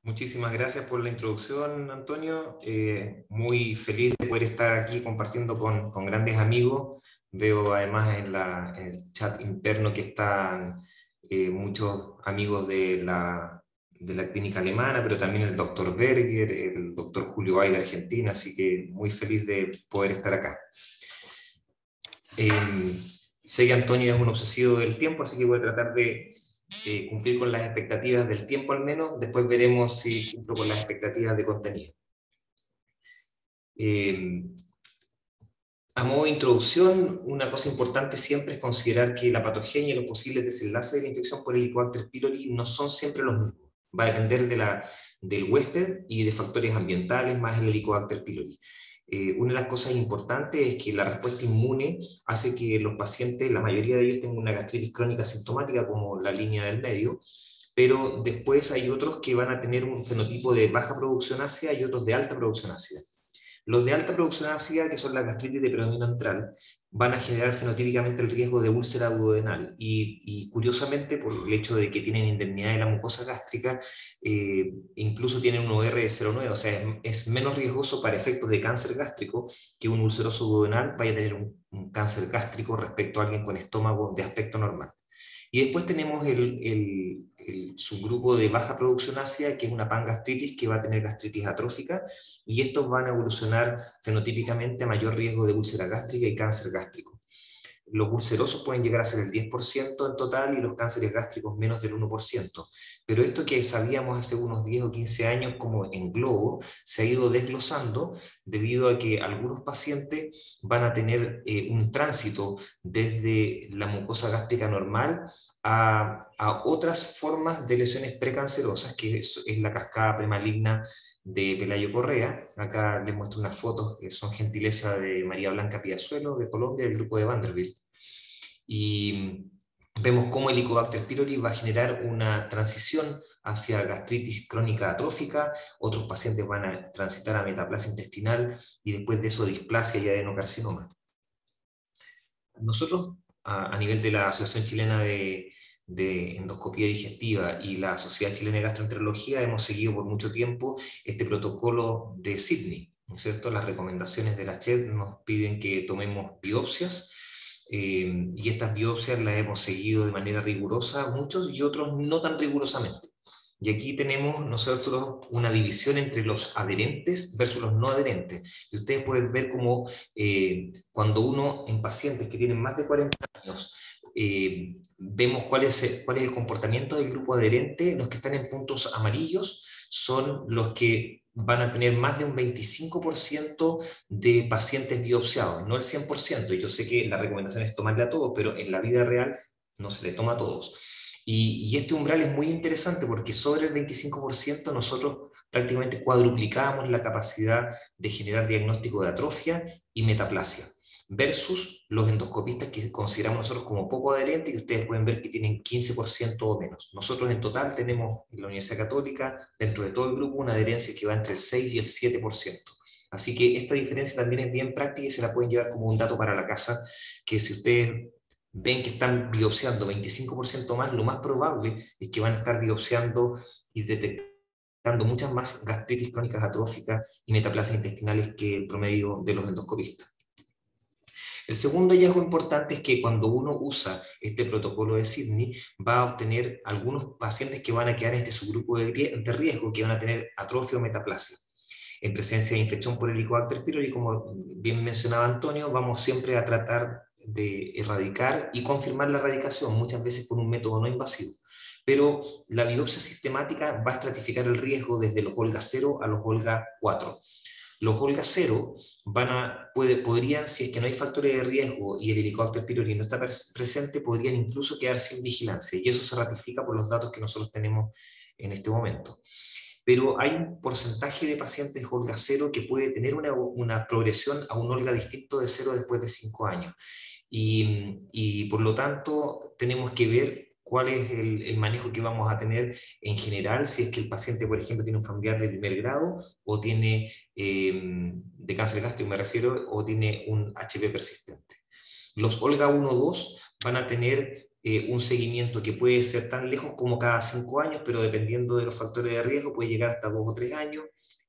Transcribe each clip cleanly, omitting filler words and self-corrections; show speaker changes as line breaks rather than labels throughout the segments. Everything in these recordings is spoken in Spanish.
Muchísimas gracias por la introducción, Antonio. Muy feliz de poder estar aquí compartiendo con grandes amigos. Veo además en el chat interno que están muchos amigos de la clínica alemana, pero también el doctor Berger, el doctor Julio Bay de Argentina, así que muy feliz de poder estar acá. Sé que Antonio es un obsesivo del tiempo, así que voy a tratar de cumplir con las expectativas del tiempo al menos. Después veremos si cumplo con las expectativas de contenido. A modo de introducción, una cosa importante siempre es considerar que la patogenia y los posibles desenlaces de la infección por Helicobacter pylori no son siempre los mismos. Va a depender del huésped y de factores ambientales más el Helicobacter pylori. Una de las cosas importantes es que la respuesta inmune hace que los pacientes, la mayoría de ellos, tengan una gastritis crónica sintomática como la línea del medio, pero después hay otros que van a tener un fenotipo de baja producción ácida y otros de alta producción ácida. Los de alta producción ácida, que son las gastritis de predominio antral, van a generar fenotípicamente el riesgo de úlcera duodenal y curiosamente, por el hecho de que tienen indemnidad de la mucosa gástrica, incluso tienen un OR de 0,9, o sea, es menos riesgoso para efectos de cáncer gástrico que un ulceroso duodenal vaya a tener un cáncer gástrico respecto a alguien con estómago de aspecto normal. Y después tenemos el subgrupo de baja producción ácida, que es una pangastritis que va a tener gastritis atrófica, y estos van a evolucionar fenotípicamente a mayor riesgo de úlcera gástrica y cáncer gástrico. Los ulcerosos pueden llegar a ser el 10% en total y los cánceres gástricos menos del 1%. Pero esto que sabíamos hace unos 10 o 15 años como en globo, se ha ido desglosando debido a que algunos pacientes van a tener un tránsito desde la mucosa gástrica normal a otras formas de lesiones precancerosas, que es la cascada premaligna de Pelayo Correa. Acá les muestro unas fotos que son gentileza de María Blanca Piazuelo, de Colombia, del grupo de Vanderbilt. Y vemos cómo el Helicobacter pylori va a generar una transición hacia gastritis crónica atrófica, otros pacientes van a transitar a metaplasia intestinal y después de eso displasia y adenocarcinoma. Nosotros, a nivel de la Asociación Chilena de Endoscopía Digestiva y la Sociedad Chilena de Gastroenterología, hemos seguido por mucho tiempo este protocolo de Sydney, ¿no es cierto? Las recomendaciones de la CHED nos piden que tomemos biopsias, y estas biopsias las hemos seguido de manera rigurosa, muchos y otros no tan rigurosamente. Y aquí tenemos nosotros una división entre los adherentes versus los no adherentes. Y ustedes pueden ver cómo cuando uno, en pacientes que tienen más de 40 años, vemos cuál es el comportamiento del grupo adherente. Los que están en puntos amarillos son los que van a tener más de un 25% de pacientes biopsiados, no el 100%. Y yo sé que la recomendación es tomarle a todos, pero en la vida real no se le toma a todos. Y este umbral es muy interesante porque sobre el 25% nosotros prácticamente cuadruplicamos la capacidad de generar diagnóstico de atrofia y metaplasia, versus los endoscopistas que consideramos nosotros como poco adherentes, y ustedes pueden ver que tienen 15% o menos. Nosotros en total tenemos en la Universidad Católica, dentro de todo el grupo, una adherencia que va entre el 6 y el 7%. Así que esta diferencia también es bien práctica y se la pueden llevar como un dato para la casa, que si ustedes ven que están biopsiando 25% más, lo más probable es que van a estar biopsiando y detectando muchas más gastritis crónicas atróficas y metaplasias intestinales que el promedio de los endoscopistas. El segundo hallazgo importante es que cuando uno usa este protocolo de Sydney, va a obtener algunos pacientes que van a quedar en este subgrupo de riesgo, que van a tener atrofia o metaplasia. En presencia de infección por Helicobacter pylori, como bien mencionaba Antonio, vamos siempre a tratar de erradicar y confirmar la erradicación, muchas veces con un método no invasivo. Pero la biopsia sistemática va a estratificar el riesgo desde los Olga 0 a los Olga 4. Los Olga 0 podrían, si es que no hay factores de riesgo y el Helicobacter pylori no está presente, podrían incluso quedar sin vigilancia, y eso se ratifica por los datos que nosotros tenemos en este momento. Pero hay un porcentaje de pacientes Olga 0 que puede tener una progresión a un Olga distinto de 0 después de 5 años. Y por lo tanto tenemos que ver cuál es el manejo que vamos a tener en general, si es que el paciente, por ejemplo, tiene un familiar de primer grado, o tiene, de cáncer gástrico me refiero, o tiene un HP persistente. Los Olga 1-2 van a tener un seguimiento que puede ser tan lejos como cada 5 años, pero dependiendo de los factores de riesgo puede llegar hasta 2 o 3 años.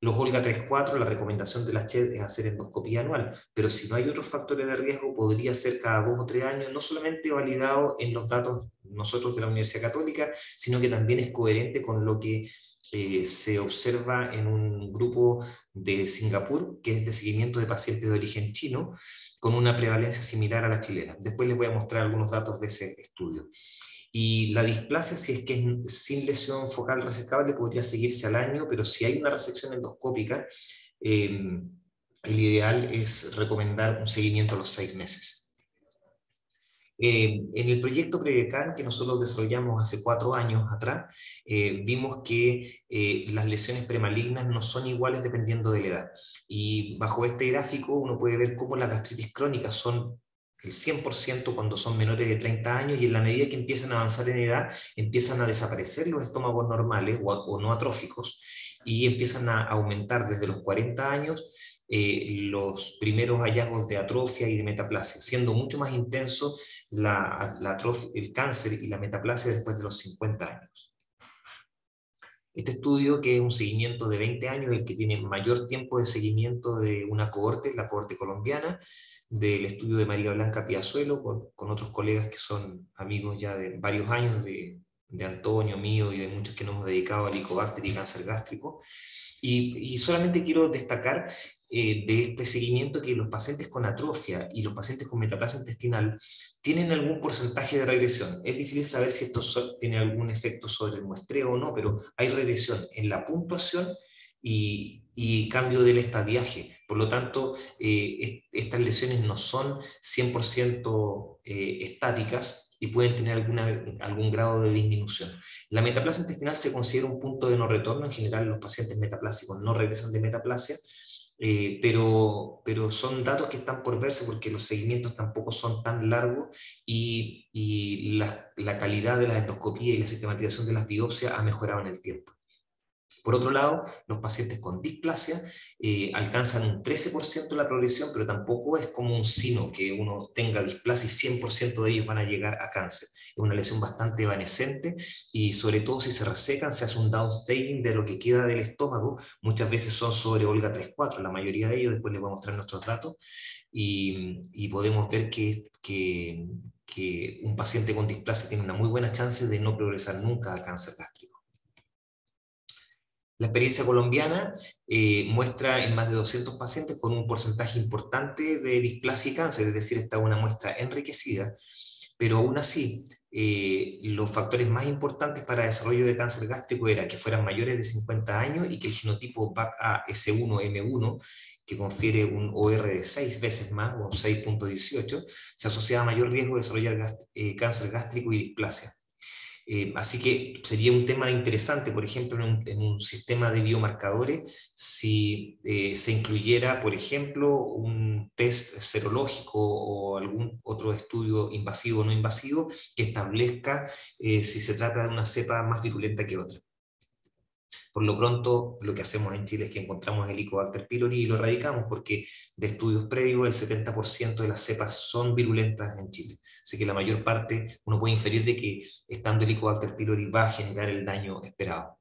Los Olga 3-4, la recomendación de la CHED es hacer endoscopía anual, pero si no hay otros factores de riesgo, podría ser cada 2 o 3 años, no solamente validado en los datos nosotros de la Universidad Católica, sino que también es coherente con lo que se observa en un grupo de Singapur, que es de seguimiento de pacientes de origen chino, con una prevalencia similar a la chilena. Después les voy a mostrar algunos datos de ese estudio. Y la displasia, si es que es sin lesión focal resecable, podría seguirse al año, pero si hay una resección endoscópica, el ideal es recomendar un seguimiento a los 6 meses. En el proyecto Predecan, que nosotros desarrollamos hace 4 años atrás, vimos que las lesiones premalignas no son iguales dependiendo de la edad. Y bajo este gráfico uno puede ver cómo las gastritis crónicas son el 100% cuando son menores de 30 años, y en la medida que empiezan a avanzar en edad, empiezan a desaparecer los estómagos normales o no atróficos, y empiezan a aumentar desde los 40 años los primeros hallazgos de atrofia y de metaplasia, siendo mucho más intenso el cáncer y la metaplasia después de los 50 años. Este estudio, que es un seguimiento de 20 años, el que tiene mayor tiempo de seguimiento de una cohorte, la cohorte colombiana, del estudio de María Blanca Piazuelo, con otros colegas que son amigos ya de varios años, de Antonio, mío y de muchos que nos hemos dedicado al Helicobacter y cáncer gástrico. Y solamente quiero destacar de este seguimiento que los pacientes con atrofia y los pacientes con metaplasia intestinal tienen algún porcentaje de regresión. Es difícil saber si esto tiene algún efecto sobre el muestreo o no, pero hay regresión en la puntuación y cambio del estadiaje. Por lo tanto, estas lesiones no son 100% estáticas y pueden tener algún grado de disminución. La metaplasia intestinal se considera un punto de no retorno. En general, los pacientes metaplásicos no regresan de metaplasia, pero son datos que están por verse porque los seguimientos tampoco son tan largos, y la calidad de la endoscopía y la sistematización de las biopsias ha mejorado en el tiempo. Por otro lado, los pacientes con displasia alcanzan un 13% de la progresión, pero tampoco es como un sino que uno tenga displasia y 100% de ellos van a llegar a cáncer. Es una lesión bastante evanescente, y sobre todo si se resecan, se hace un downstaging de lo que queda del estómago. Muchas veces son sobre Olga 3-4, la mayoría de ellos. Después les voy a mostrar nuestros datos, y podemos ver que un paciente con displasia tiene una muy buena chance de no progresar nunca al cáncer gástrico. La experiencia colombiana muestra en más de 200 pacientes con un porcentaje importante de displasia y cáncer, es decir, esta es una muestra enriquecida, pero aún así, los factores más importantes para el desarrollo de cáncer gástrico era que fueran mayores de 50 años y que el genotipo BACA-S1-M1, que confiere un OR de 6 veces más, o 6.18, se asociaba a mayor riesgo de desarrollar cáncer gástrico y displasia. Así que sería un tema interesante, por ejemplo, en un sistema de biomarcadores, si se incluyera, por ejemplo, un test serológico o algún otro estudio invasivo o no invasivo que establezca si se trata de una cepa más virulenta que otra. Por lo pronto, lo que hacemos en Chile es que encontramos el Helicobacter pylori y lo erradicamos, porque de estudios previos el 70% de las cepas son virulentas en Chile. Así que la mayor parte, uno puede inferir de que estando el Helicobacter pylori va a generar el daño esperado.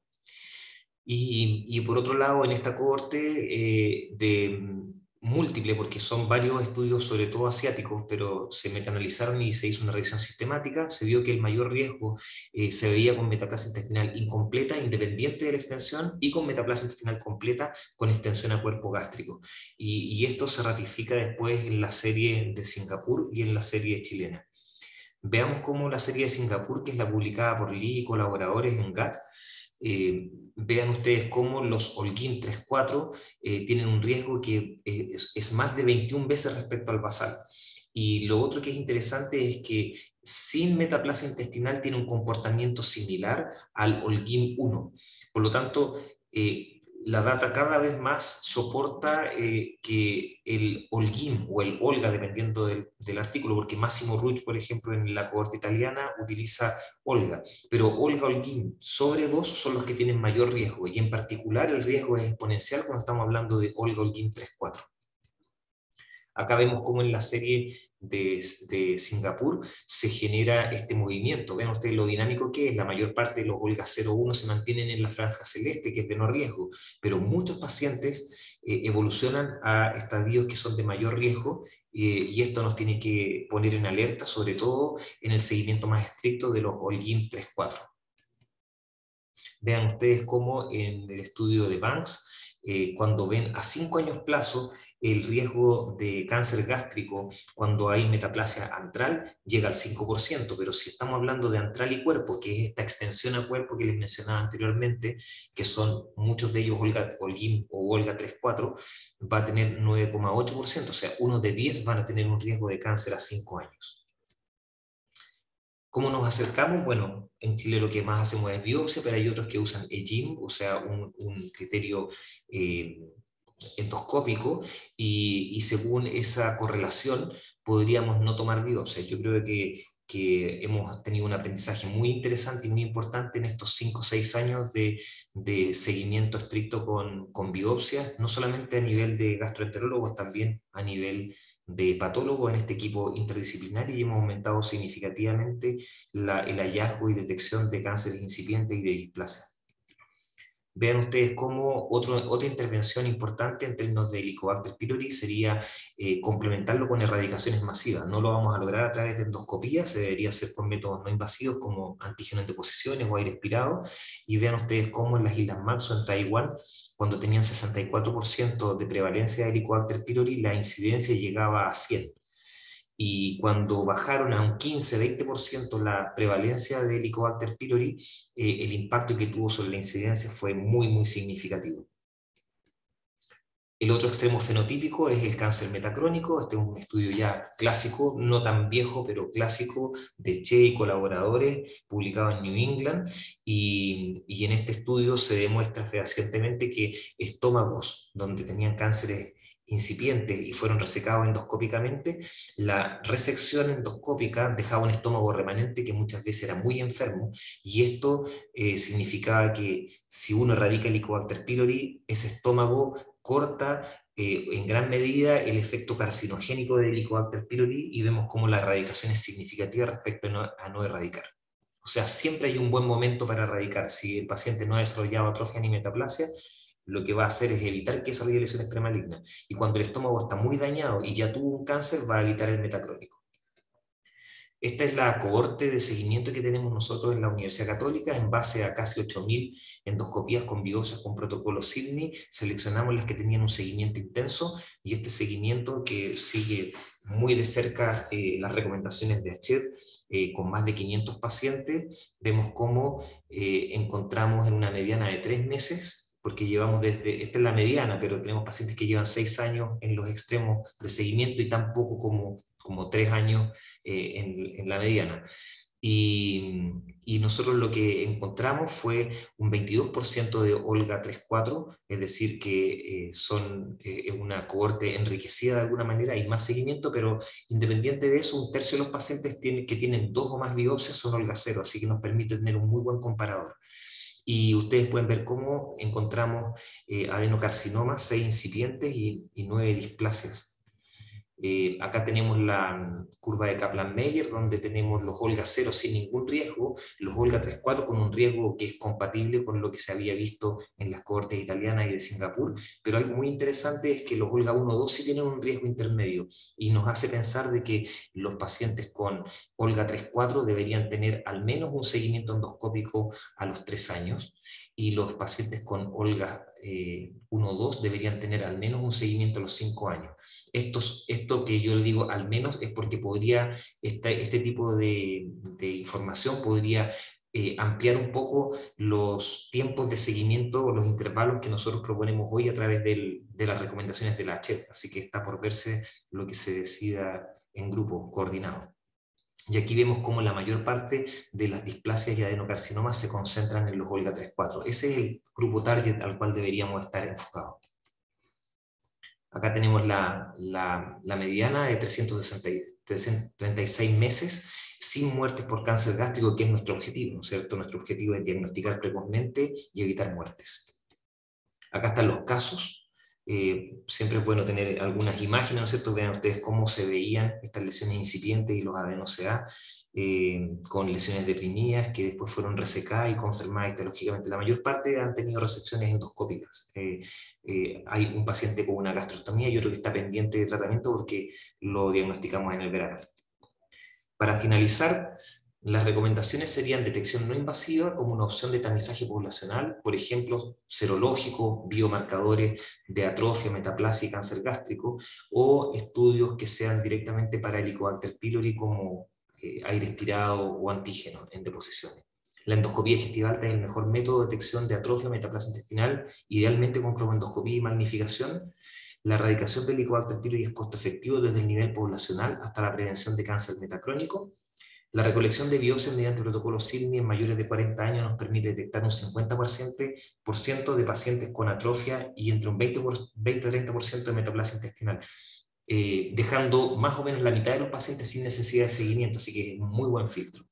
Y por otro lado, en esta cohorte múltiple, porque son varios estudios, sobre todo asiáticos, pero se metaanalizaron y se hizo una revisión sistemática, se vio que el mayor riesgo se veía con metaplasia intestinal incompleta, independiente de la extensión, y con metaplasia intestinal completa, con extensión a cuerpo gástrico. Y esto se ratifica después en la serie de Singapur y en la serie chilena. Veamos cómo la serie de Singapur, que es la publicada por Lee y colaboradores en GATT, vean ustedes cómo los Holguín 3-4 tienen un riesgo que es más de 21 veces respecto al basal. Y lo otro que es interesante es que sin metaplasia intestinal tiene un comportamiento similar al Holguín 1. Por lo tanto, la data cada vez más soporta que el Holguín o el Olga, dependiendo del artículo, porque Massimo Ruiz, por ejemplo, en la cohorte italiana utiliza Olga, pero Olga Holguín sobre 2 son los que tienen mayor riesgo, y en particular el riesgo es exponencial cuando estamos hablando de Olga Holguín 3-4. Acá vemos cómo en la serie de Singapur se genera este movimiento. Vean ustedes lo dinámico que es. La mayor parte de los Olga 0,1 se mantienen en la franja celeste, que es de no riesgo, pero muchos pacientes evolucionan a estadios que son de mayor riesgo, y esto nos tiene que poner en alerta, sobre todo en el seguimiento más estricto de los Holguín 3-4. Vean ustedes cómo en el estudio de Banks, cuando ven a 5 años plazo, el riesgo de cáncer gástrico cuando hay metaplasia antral llega al 5%, pero si estamos hablando de antral y cuerpo, que es esta extensión a cuerpo que les mencionaba anteriormente, que son muchos de ellos Holguín o Olga 3-4, va a tener 9,8%, o sea, 1 de 10 van a tener un riesgo de cáncer a 5 años. ¿Cómo nos acercamos? Bueno, en Chile lo que más hacemos es biopsia, pero hay otros que usan EGIM, o sea, un criterio endoscópico, y según esa correlación podríamos no tomar biopsia. Yo creo que hemos tenido un aprendizaje muy interesante y muy importante en estos 5 o 6 años de seguimiento estricto con biopsias, no solamente a nivel de gastroenterólogos, también a nivel de patólogos en este equipo interdisciplinario, y hemos aumentado significativamente el hallazgo y detección de cánceres incipientes y de displasia. Vean ustedes cómo otra intervención importante en términos de Helicobacter pylori sería complementarlo con erradicaciones masivas. No lo vamos a lograr a través de endoscopía, se debería hacer con métodos no invasivos como antígenos de deposiciones o aire expirado. Y vean ustedes cómo en las Islas Marshall, en Taiwán, cuando tenían 64% de prevalencia de Helicobacter pylori, la incidencia llegaba a 100. Y cuando bajaron a un 15-20% la prevalencia de Helicobacter pylori, el impacto que tuvo sobre la incidencia fue muy, muy significativo. El otro extremo fenotípico es el cáncer metacrónico. Este es un estudio ya clásico, no tan viejo, pero clásico, de Che y colaboradores, publicado en New England, y en este estudio se demuestra fehacientemente que estómagos donde tenían cánceres incipientes y fueron resecados endoscópicamente, la resección endoscópica dejaba un estómago remanente que muchas veces era muy enfermo, y esto significaba que si uno erradica el Helicobacter pylori, ese estómago corta en gran medida el efecto carcinogénico del Helicobacter pylori, y vemos cómo la erradicación es significativa respecto a no erradicar. O sea, siempre hay un buen momento para erradicar. Si el paciente no ha desarrollado atrofia ni metaplasia, lo que va a hacer es evitar que desarrolle lesiones premalignas. Y cuando el estómago está muy dañado y ya tuvo un cáncer, va a evitar el metacrónico. Esta es la cohorte de seguimiento que tenemos nosotros en la Universidad Católica. En base a casi 8.000 endoscopías con biopsias con protocolo Sydney, seleccionamos las que tenían un seguimiento intenso, y este seguimiento que sigue muy de cerca las recomendaciones de ACHED, con más de 500 pacientes, vemos cómo encontramos en una mediana de 3 meses, porque llevamos esta es la mediana, pero tenemos pacientes que llevan 6 años en los extremos de seguimiento y tan poco como 3 años en la mediana. Y nosotros lo que encontramos fue un 22% de Olga 3-4, es decir, que es una cohorte enriquecida de alguna manera, hay más seguimiento, pero independiente de eso, un tercio de los pacientes que tienen 2 o más biopsias son Olga 0, así que nos permite tener un muy buen comparador. Y ustedes pueden ver cómo encontramos adenocarcinomas, 6 incipientes y 9 displasias. Acá tenemos la curva de Kaplan-Meier, donde tenemos los Olga 0 sin ningún riesgo, los Olga 3-4 con un riesgo que es compatible con lo que se había visto en las cohortes italianas y de Singapur, pero algo muy interesante es que los Olga 1-2 sí tienen un riesgo intermedio, y nos hace pensar de que los pacientes con Olga 3-4 deberían tener al menos un seguimiento endoscópico a los 3 años, y los pacientes con Olga 1-2 deberían tener al menos un seguimiento a los 5 años. Esto que yo le digo al menos es porque este tipo de información podría ampliar un poco los tiempos de seguimiento o los intervalos que nosotros proponemos hoy a través de las recomendaciones de la ACHED, así que está por verse lo que se decida en grupo coordinado. Y aquí vemos cómo la mayor parte de las displasias y adenocarcinomas se concentran en los Olga 3-4. Ese es el grupo target al cual deberíamos estar enfocados. Acá tenemos la mediana de 336 meses sin muertes por cáncer gástrico, que es nuestro objetivo, ¿no es cierto? Nuestro objetivo es diagnosticar precozmente y evitar muertes. Acá están los casos. Siempre es bueno tener algunas imágenes, ¿no es cierto? Vean ustedes cómo se veían estas lesiones incipientes y los adeno-CA, con lesiones deprimidas que después fueron resecadas y confirmadas histológicamente. La mayor parte han tenido resecciones endoscópicas. Hay un paciente con una gastrostomía y otro que está pendiente de tratamiento porque lo diagnosticamos en el verano. Para finalizar, las recomendaciones serían detección no invasiva como una opción de tamizaje poblacional, por ejemplo, serológico, biomarcadores de atrofia, metaplasia y cáncer gástrico, o estudios que sean directamente para Helicobacter pylori como aire expirado o antígeno en deposiciones. La endoscopía digestiva alta es el mejor método de detección de atrofia, metaplasia intestinal, idealmente con cromoendoscopía y magnificación. La erradicación del Helicobacter pylori es costo efectivo desde el nivel poblacional hasta la prevención de cáncer metacrónico. La recolección de biopsias mediante protocolo SIDNI en mayores de 40 años nos permite detectar un 50% de pacientes con atrofia y entre un 20-30% de metaplasia intestinal, dejando más o menos la mitad de los pacientes sin necesidad de seguimiento, así que es un muy buen filtro.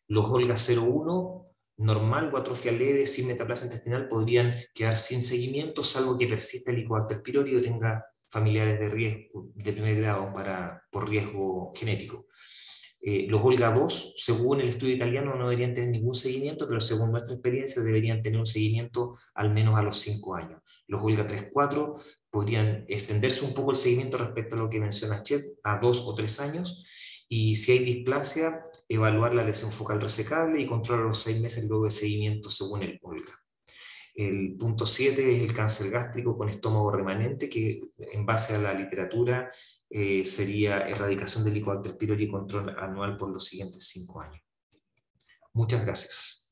Los Olga 01, normal o atrofia leve sin metaplasia intestinal, podrían quedar sin seguimiento, salvo que persista el Helicobacter pylori o tenga familiares de riesgo de primer grado por riesgo genético. Los Olga 2, según el estudio italiano, no deberían tener ningún seguimiento, pero según nuestra experiencia deberían tener un seguimiento al menos a los 5 años. Los Olga 3-4 podrían extenderse un poco el seguimiento respecto a lo que menciona Chet, a 2 o 3 años, y si hay displasia, evaluar la lesión focal resecable y controlar los 6 meses luego de seguimiento según el Olga. El punto 7 es el cáncer gástrico con estómago remanente, que en base a la literatura sería erradicación del Helicobacter pylori y control anual por los siguientes 5 años. Muchas gracias.